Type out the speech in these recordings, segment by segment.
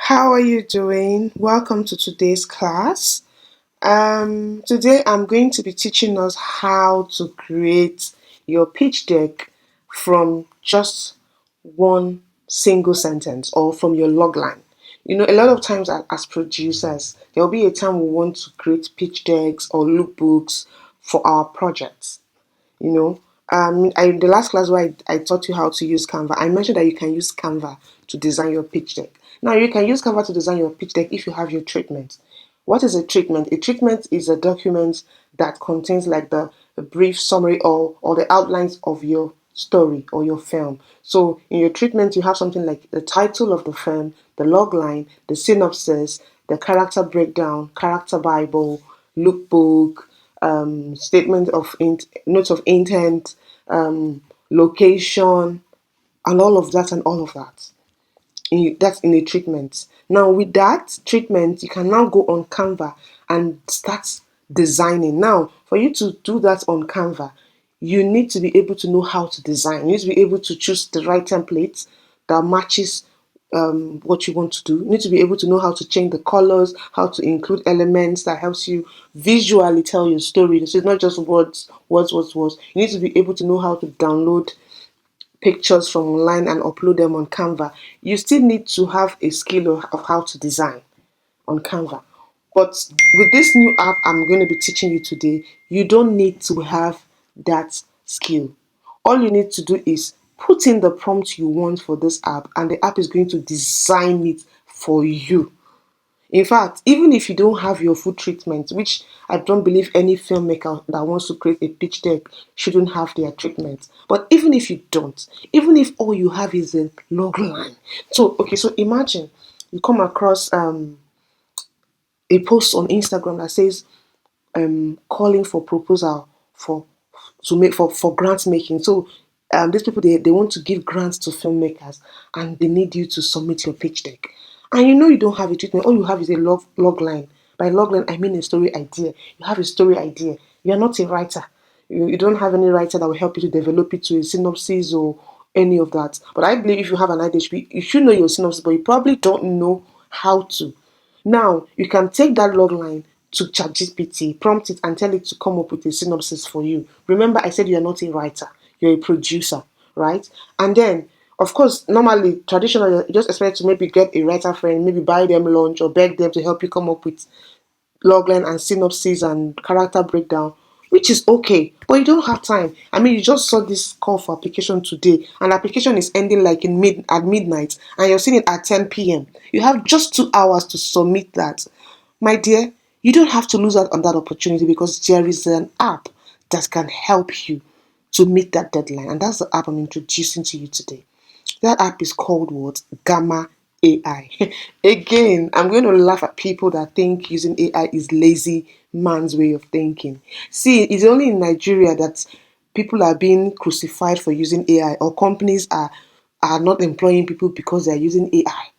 How are you doing? Welcome to today's class. Today I'm going to be teaching us how to create your pitch deck from just one single sentence or from your logline. A lot of times as producers, there'll be a time we want to create pitch decks or lookbooks for our projects. you know in the last class where I taught you how to use Canva, I mentioned that you can use Canva to design your pitch deck. Now you can use Canva to design your pitch deck if you have your treatment. What is a treatment? A treatment is a document that contains like the brief summary or the outlines of your story or your film. So in your treatment you have something like the title of the film, the log line, the synopsis, the character breakdown, character bible, lookbook, statement of notes of intent, location, and all of that and all of that. That's in a treatment. Now, with that treatment, you can now go on Canva and start designing. Now, for you to do that on Canva, you need to be able to know how to design. You need to be able to choose the right template that matches what you want to do. You need to be able to know how to change the colors, how to include elements that helps you visually tell your story. So it's not just words. You need to be able to know how to download pictures from online and upload them on Canva. You still need to have a skill of how to design on Canva. But with this new app I'm going to be teaching you today, you don't need to have that skill. All you need to do is put in the prompt you want for this app, and the app is going to design it for you. In fact, even if you don't have your full treatment, which I don't believe any filmmaker that wants to create a pitch deck shouldn't have their treatment. But even if you don't, even if all you have is a log line. So imagine you come across a post on Instagram that says calling for proposal for to make for grant making. So these people they want to give grants to filmmakers, and they need you to submit your pitch deck. And you don't have a treatment. All you have is a log line. By log line, I mean a story idea. You have a story idea. You are not a writer. You don't have any writer that will help you to develop it to a synopsis or any of that. But I believe if you have an idea, you should know your synopsis, but you probably don't know how to. Now, you can take that log line to ChatGPT, prompt it, and tell it to come up with a synopsis for you. Remember, I said you're not a writer, you're a producer, right? And then, of course, normally, traditionally, you just expect to maybe get a writer friend, maybe buy them lunch or beg them to help you come up with logline and synopsis and character breakdown, which is okay, but you don't have time. I mean, you just saw this call for application today, and application is ending like at midnight, and you're seeing it at 10 p.m. You have just 2 hours to submit that. My dear, you don't have to lose out on that opportunity, because there is an app that can help you to meet that deadline, and that's the app I'm introducing to you today. That app is called what? Gamma AI. Again, I'm going to laugh at people that think using AI is lazy man's way of thinking. See, it's only in Nigeria that people are being crucified for using AI, or companies are not employing people because they're using AI.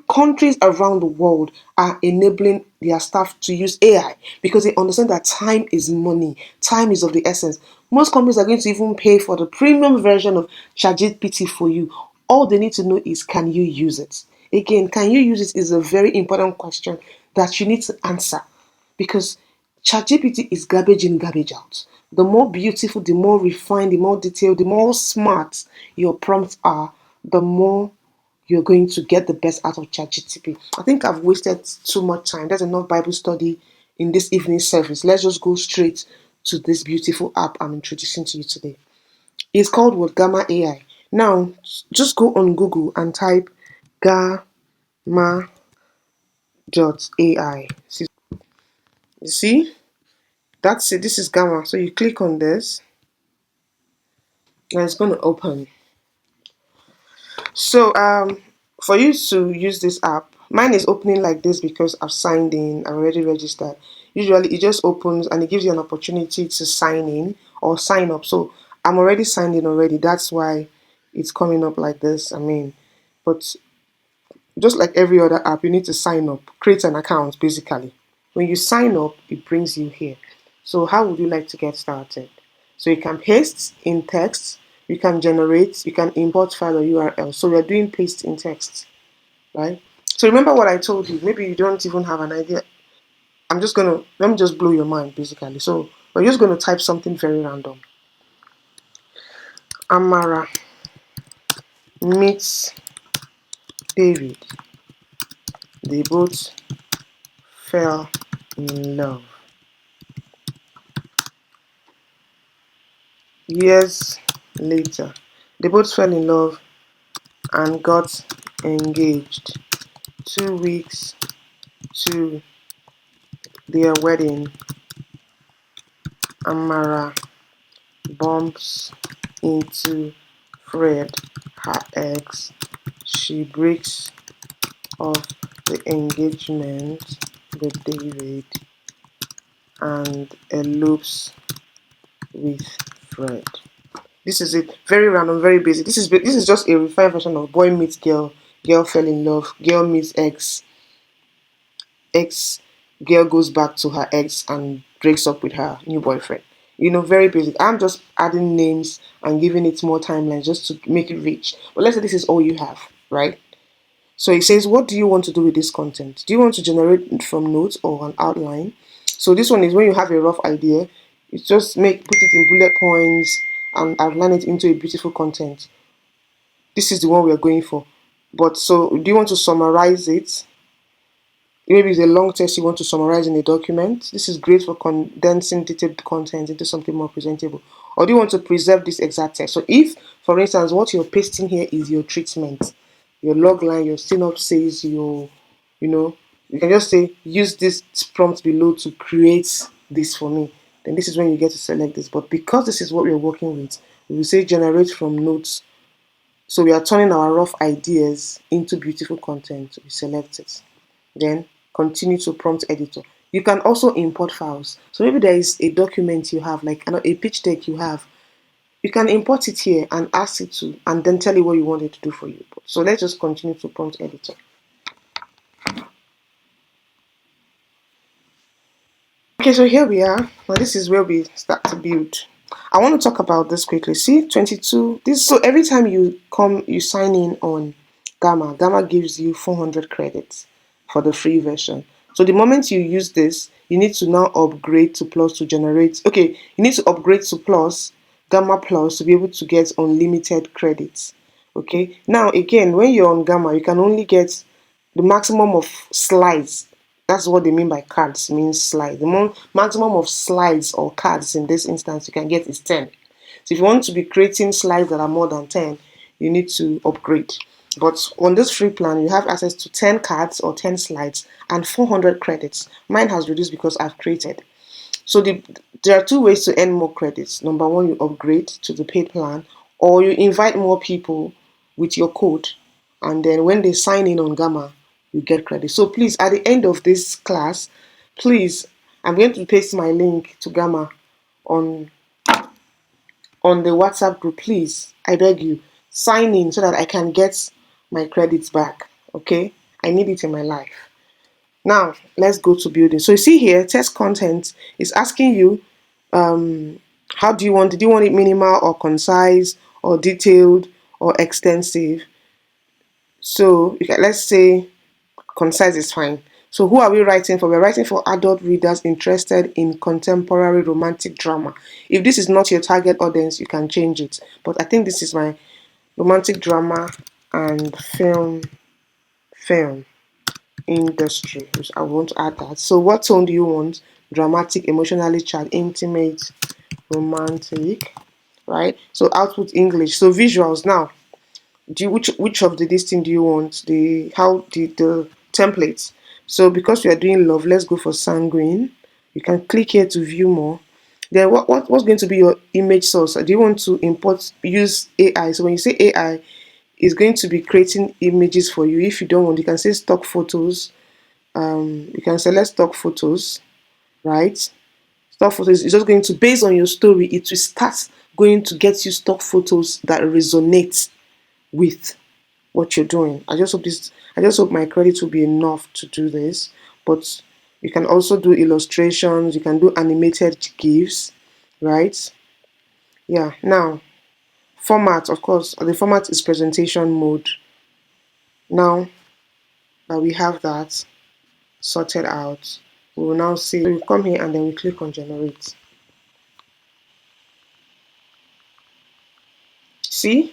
Countries around the world are enabling their staff to use AI because they understand that time is money, time is of the essence. Most companies are going to even pay for the premium version of ChatGPT for you. All they need to know is, can you use it? Again, can you use it is a very important question that you need to answer, because ChatGPT is garbage in, garbage out. The more beautiful, the more refined, the more detailed, the more smart your prompts are, the more you're going to get the best out of ChatGPT. I think I've wasted too much time. There's enough Bible study in this evening service. Let's just go straight to this beautiful app I'm introducing to you today. It's called what? Gamma AI. Now, just go on Google and type gamma.ai. You see? That's it. This is Gamma. So you click on this and it's going to open. So for you to use this app, mine is opening like this because I've signed in, I'm already registered. Usually it just opens and it gives you an opportunity to sign in or sign up. So I'm already signed in already. That's why it's coming up like this. I mean, but just like every other app, you need to sign up, create an account basically. When you sign up, it brings you here. So how would you like to get started? So you can paste in text, you can generate, you can import file or URL. So we're doing paste in text. right? So remember what I told you. Maybe you don't even have an idea. Let me just blow your mind basically. So we're just gonna type something very random. Amara meets David. They both fell in love. Years later, they both fell in love and got engaged. 2 weeks to their wedding, Amara bumps into Fred, her ex. She breaks off the engagement with David and elopes with Fred. This is it. Very random, very basic. This is just a refined version of boy meets girl, girl fell in love, girl meets ex, ex girl goes back to her ex and breaks up with her new boyfriend. Very basic. I'm just adding names and giving it more timelines just to make it rich. But let's say this is all you have, right? So it says, what do you want to do with this content? Do you want to generate it from notes or an outline? So this one is when you have a rough idea, you just put it in bullet points and outline it into a beautiful content. This is the one we are going for. But so do you want to summarize it? Maybe it's a long text you want to summarize in a document. This is great for condensing detailed content into something more presentable. Or do you want to preserve this exact text? So if, for instance, what you're pasting here is your treatment, your log line, your synopsis, you know, you can just say, use this prompt below to create this for me. Then this is when you get to select this. But because this is what we're working with, we will say generate from notes. So we are turning our rough ideas into beautiful content. We select it. Then continue to prompt editor. You can also import files. So maybe there is a document you have, like a pitch deck you have. You can import it here and ask it to, and then tell it what you want it to do for you. So let's just continue to prompt editor. Okay, so here we are. Now this is where we start to build. I want to talk about this quickly. See, 22. So every time you sign in on Gamma gives you 400 credits for the free version. So the moment you use this, you need to now upgrade to Plus to generate. Okay, you need to upgrade to Plus, Gamma Plus, to be able to get unlimited credits. Okay. Now again, when you're on Gamma, you can only get the maximum of slides. That's what they mean by cards, means slide. The maximum of slides or cards in this instance you can get is 10. So if you want to be creating slides that are more than 10, you need to upgrade. But on this free plan, you have access to 10 cards or 10 slides and 400 credits. Mine has reduced because I've created. So there are two ways to earn more credits. Number one, you upgrade to the paid plan, or you invite more people with your code, and then when they sign in on Gamma, you get credit. So please, at the end of this class, please, I'm going to paste my link to Gamma on the WhatsApp group. Please, I beg you, sign in so that I can get my credits back. Okay, I need it in my life. Now, let's go to building. So you see here, test content is asking you, how do you want it? Do you want it minimal or concise or detailed or extensive? So let's say concise is fine. So who are we writing for? We're writing for adult readers interested in contemporary romantic drama. If this is not your target audience, you can change it. But I think this is my romantic drama and film industry, which I want to add that. So what tone do you want? Dramatic, emotionally charged, intimate, romantic, right? So output English. So visuals now. Which of this thing do you want? The templates. So because we are doing love, let's go for sanguine. You can click here to view more. Then what's going to be your image source? Do you want to use AI? So when you say AI, it's going to be creating images for you. If you don't want, you can say stock photos. You can select stock photos, right? Stock photos is just going to, based on your story, it will start going to get you stock photos that resonate with what you're doing. I just hope my credit will be enough to do this. But you can also do illustrations, you can do animated GIFs, right? Yeah. Now, format, of course, the format is presentation mode. Now, we have that sorted out. We will now see, we come here and then we click on generate. See,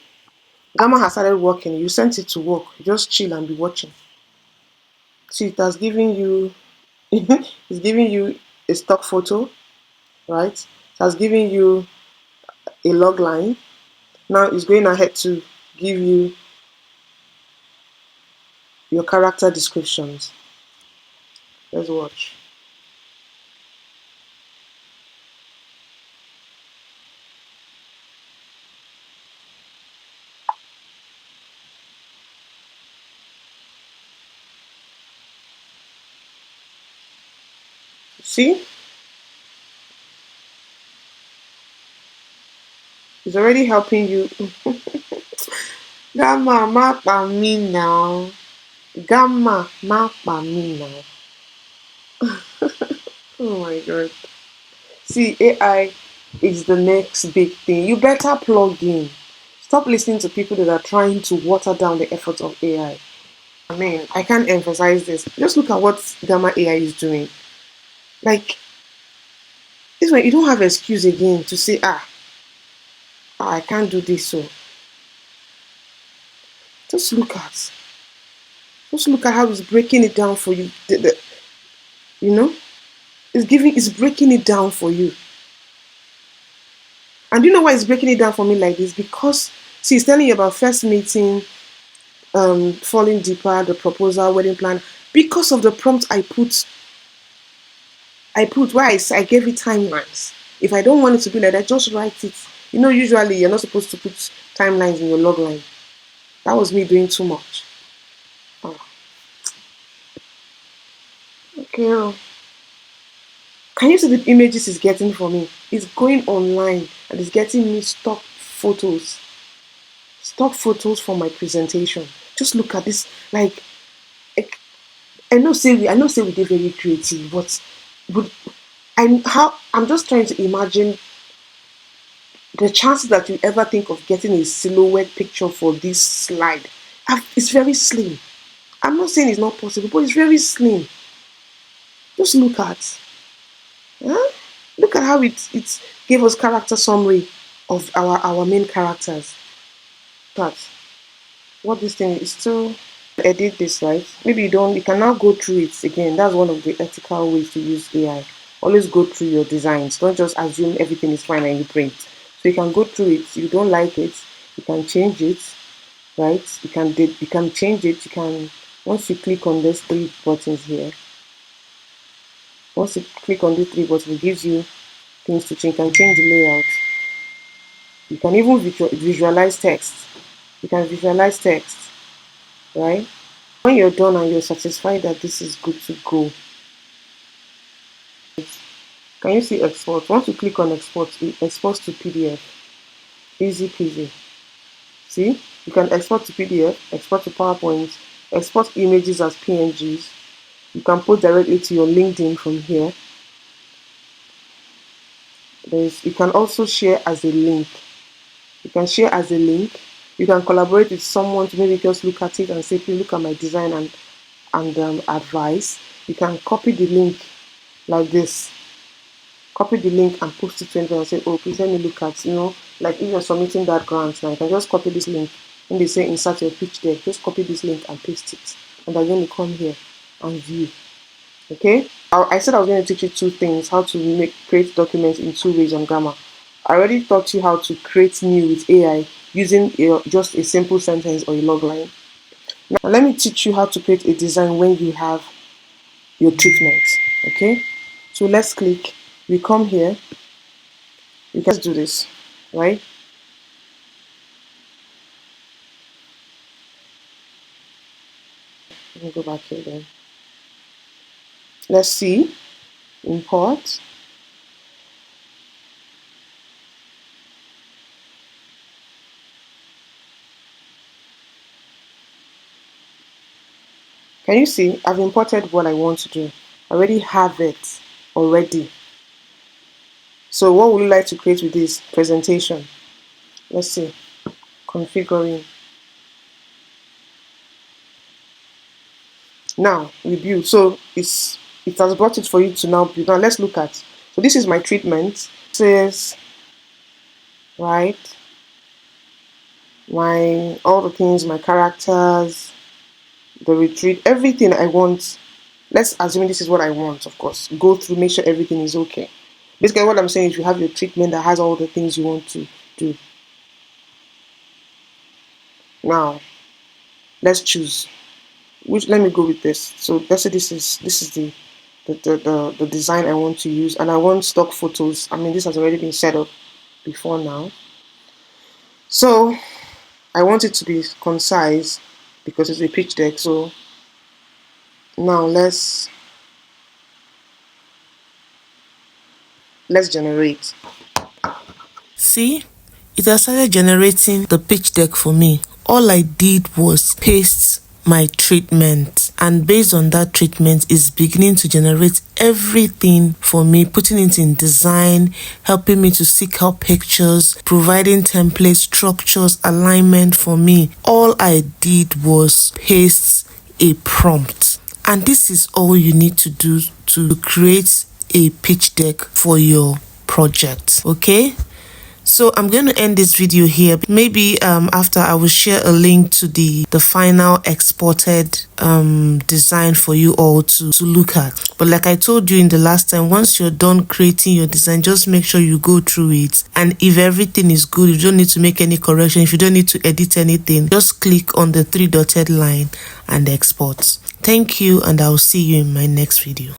Gamma has started working. You sent it to work. Just chill and be watching. See, it has given you it's giving you a stock photo, right? It has given you a log line. Now it's going ahead to give you your character descriptions. Let's watch. See, it's already helping you. Gamma, mapa me now. Gamma, mapa me now. Oh my god. See, AI is the next big thing. You better plug in. Stop listening to people that are trying to water down the efforts of AI. I mean, I can't emphasize this. Just look at what Gamma AI is doing. Like, this way, you don't have excuse again to say, I can't do this. So, just look at, just look at how it's breaking it down for you. You know, it's breaking it down for you. And do you know why it's breaking it down for me like this? Because, see, it's telling you about first meeting, falling deeper, the proposal, wedding plan. Because of the prompt I put where I gave it timelines. If I don't want it to be like that, just write it. You know, usually you're not supposed to put timelines in your log line. That was me doing too much. Oh, okay. Can you see the images it's getting for me? It's going online and it's getting me stock photos for my presentation. Just look at this. Like, I know say we did very creative, but I'm just trying to imagine the chances that you ever think of getting a silhouette picture for this slide. It's very slim. I'm not saying it's not possible, but it's very slim. Just look at, huh? Look at how it gave us character summary of our main characters. But what this thing is still edit this, right? Maybe you can now go through it again. That's one of the ethical ways to use AI. Always go through your designs. Don't just assume everything is fine and you print. So you can go through it. You don't like it, you can change it, right? You can change it. You can, once you click on these three buttons here, once you click on these three buttons, it gives you things to change. You can change the layout. You can even visualize text. You can visualize text, right? When you're done and you're satisfied that this is good to go, can you see export? Once you click on export, it exports to PDF. Easy peasy. See, you can export to PDF, export to PowerPoint, export images as PNGs. You can post directly to your LinkedIn from here. You can also share as a link. You can share as a link. You can collaborate with someone to maybe just look at it and say, please look at my design and advice. You can copy the link like this. Copy the link and post it to anyone and say, oh, please let me look at, like if you're submitting that grant now, you can just copy this link. When they say insert your pitch deck, just copy this link and paste it. And then you come here and view. Okay? I said I was going to teach you two things, how to create documents in two ways on Gamma. I already taught you how to create new with AI using just a simple sentence or a log line. Now let me teach you how to create a design when you have your treatment. Okay? So let's click. We come here. We can do this, right? Let me go back here then. Let's see. Import. Can you see? I've imported what I want to do. I already have it already. So what would you like to create with this presentation? Let's see. Configuring. Now we build. So it has brought it for you to now build. Now let's look at. So this is my treatment. It says, right, my all the things, my characters, the retreat, everything I want. Let's assume this is what I want, of course. Go through, make sure everything is okay. Basically, what I'm saying is you have your treatment that has all the things you want to do. Now, let's choose. Which let me go with this. So let's say this is the design I want to use, and I want stock photos. I mean, this has already been set up before now. So I want it to be concise because it's a pitch deck. So now let's generate. See, it has started generating the pitch deck for me. All I did was paste my treatment, and based on that treatment is beginning to generate everything for me, putting it in design, helping me to seek out pictures, providing templates, structures, alignment for me. All I did was paste a prompt, and this is all you need to do to create a pitch deck for your project. Okay, so I'm going to end this video here. Maybe after I will share a link to the final exported design for you all to look at. But like I told you in the last time, once you're done creating your design, just make sure you go through it. And if everything is good, you don't need to make any correction. If you don't need to edit anything, just click on the 3 dotted line and export. Thank you, and I'll see you in my next video.